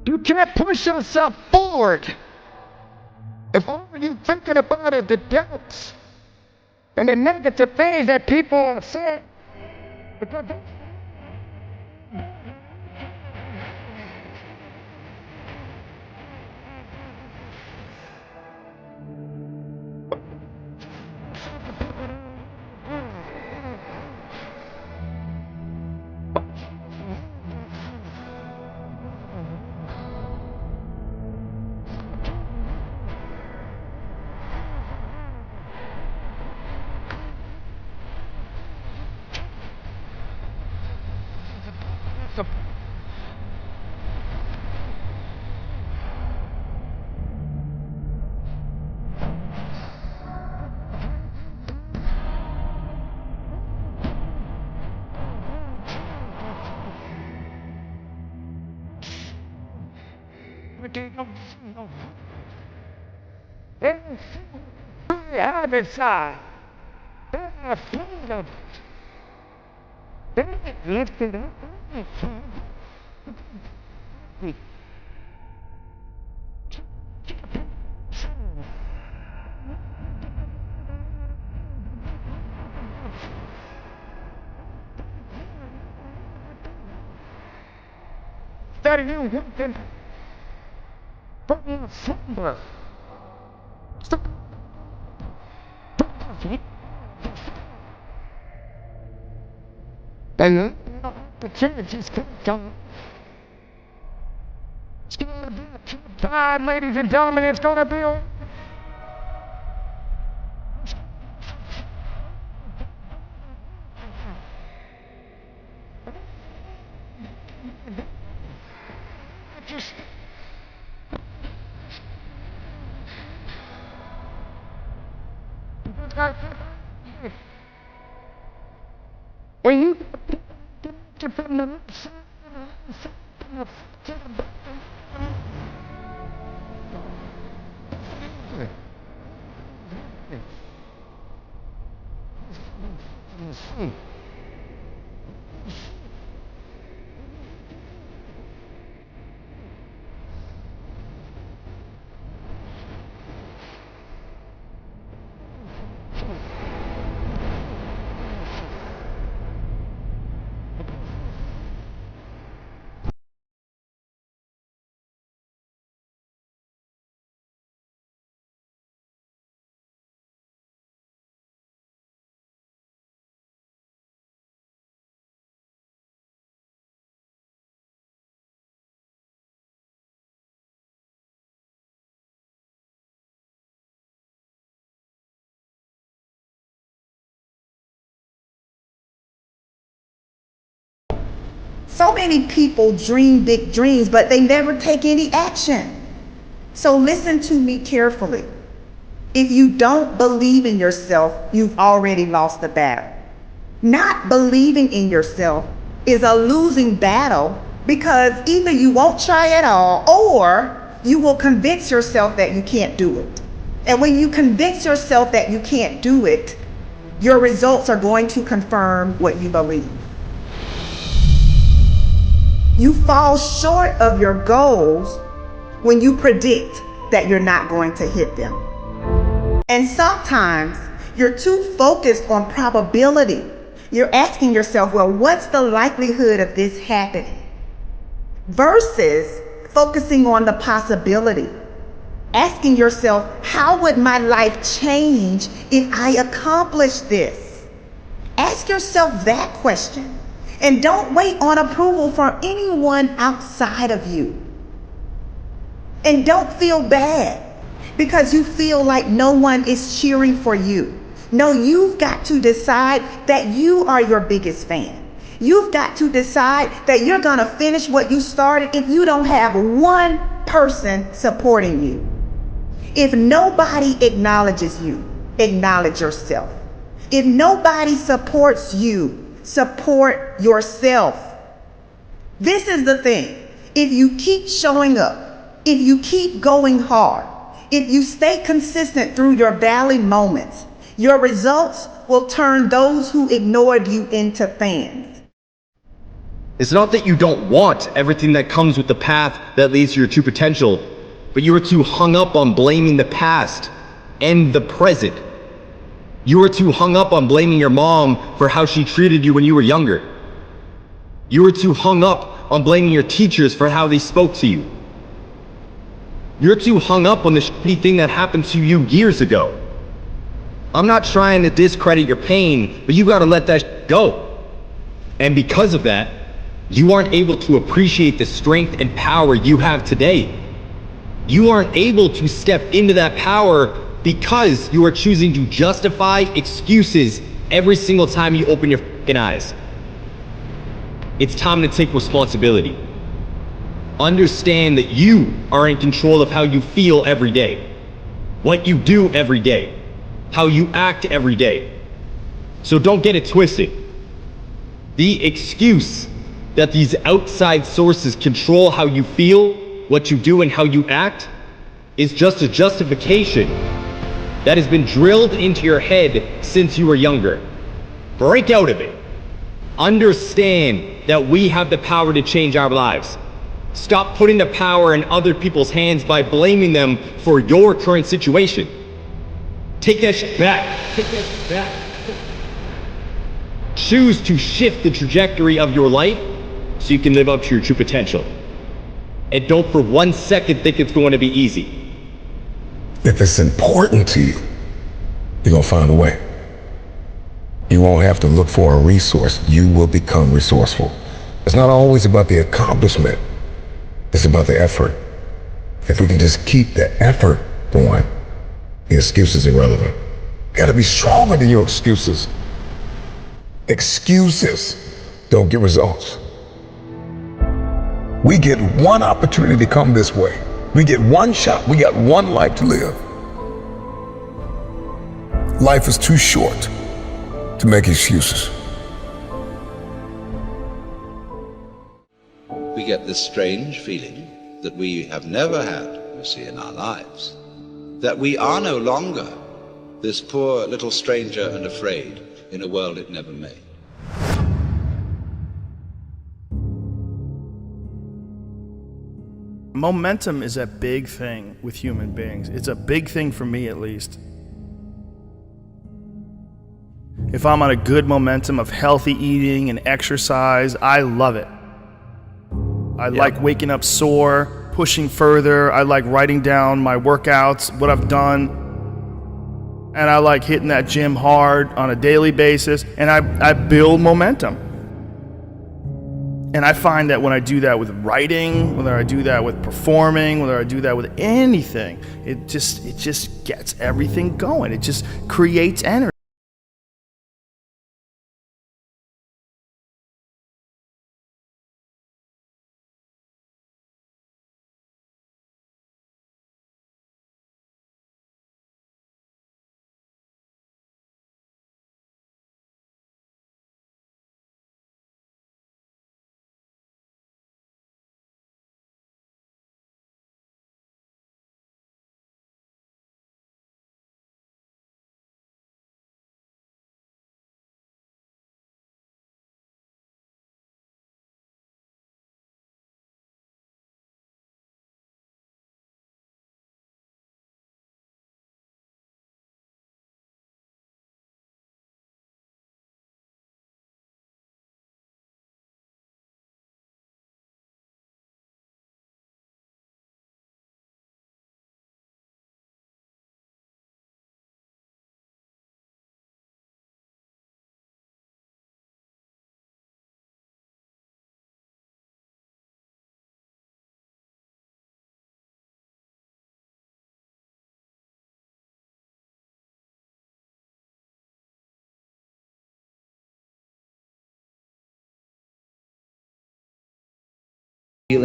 You can't push yourself forward if all you thinking about is the doubts and the negative things that people are saying. Because other side, lifted up. That you looking for your somewhere. Stop. Then the changes come. It's gonna be a good time, ladies and gentlemen. It's gonna be a just when you So many people dream big dreams, but they never take any action. So listen to me carefully. If you don't believe in yourself, you've already lost the battle. Not believing in yourself is a losing battle because either you won't try at all or you will convince yourself that you can't do it. And when you convince yourself that you can't do it, your results are going to confirm what you believe. You fall short of your goals when you predict that you're not going to hit them. And sometimes you're too focused on probability. You're asking yourself, well, what's the likelihood of this happening? Versus focusing on the possibility. Asking yourself, how would my life change if I accomplish this? Ask yourself that question. And don't wait on approval from anyone outside of you. And don't feel bad because you feel like no one is cheering for you. No, you've got to decide that you are your biggest fan. You've got to decide that you're going to finish what you started if you don't have one person supporting you. If nobody acknowledges you, acknowledge yourself. If nobody supports you, support yourself. This is the thing. If you keep showing up, if you keep going hard, if you stay consistent through your valley moments, your results will turn those who ignored you into fans. It's not that you don't want everything that comes with the path that leads to your true potential, but you are too hung up on blaming the past and the present. You are too hung up on blaming your mom for how she treated you when you were younger. You are too hung up on blaming your teachers for how they spoke to you. You're too hung up on the shitty thing that happened to you years ago. I'm not trying to discredit your pain, but you gotta let that shit go. And because of that, you aren't able to appreciate the strength and power you have today. You aren't able to step into that power because you are choosing to justify excuses every single time you open your fucking eyes. It's time to take responsibility. Understand that you are in control of how you feel every day, what you do every day, how you act every day. So don't get it twisted. The excuse that these outside sources control how you feel, what you do, and how you act is just a justification that has been drilled into your head since you were younger. Break out of it. Understand that we have the power to change our lives. Stop putting the power in other people's hands by blaming them for your current situation. Take that shit back. Take that shit back. Choose to shift the trajectory of your life so you can live up to your true potential. And don't for 1 second think it's going to be easy. If it's important to you, you're gonna find a way. You won't have to look for a resource. You will become resourceful. It's not always about the accomplishment. It's about the effort. If we can just keep the effort going, the excuse is irrelevant. You gotta be stronger than your excuses. Excuses don't get results. We get one opportunity to come this way. We get one shot. We got one life to live. Life is too short to make excuses. We get this strange feeling that we have never had, you see, in our lives, that we are no longer this poor little stranger and afraid in a world it never made. Momentum is a big thing with human beings. It's a big thing for me, at least. If I'm on a good momentum of healthy eating and exercise, I love it. I like waking up sore, pushing further. I like writing down my workouts, what I've done. And I like hitting that gym hard on a daily basis. And I build momentum. And I find that when I do that with writing, whether I do that with performing, whether I do that with anything, it just gets everything going. It just creates energy.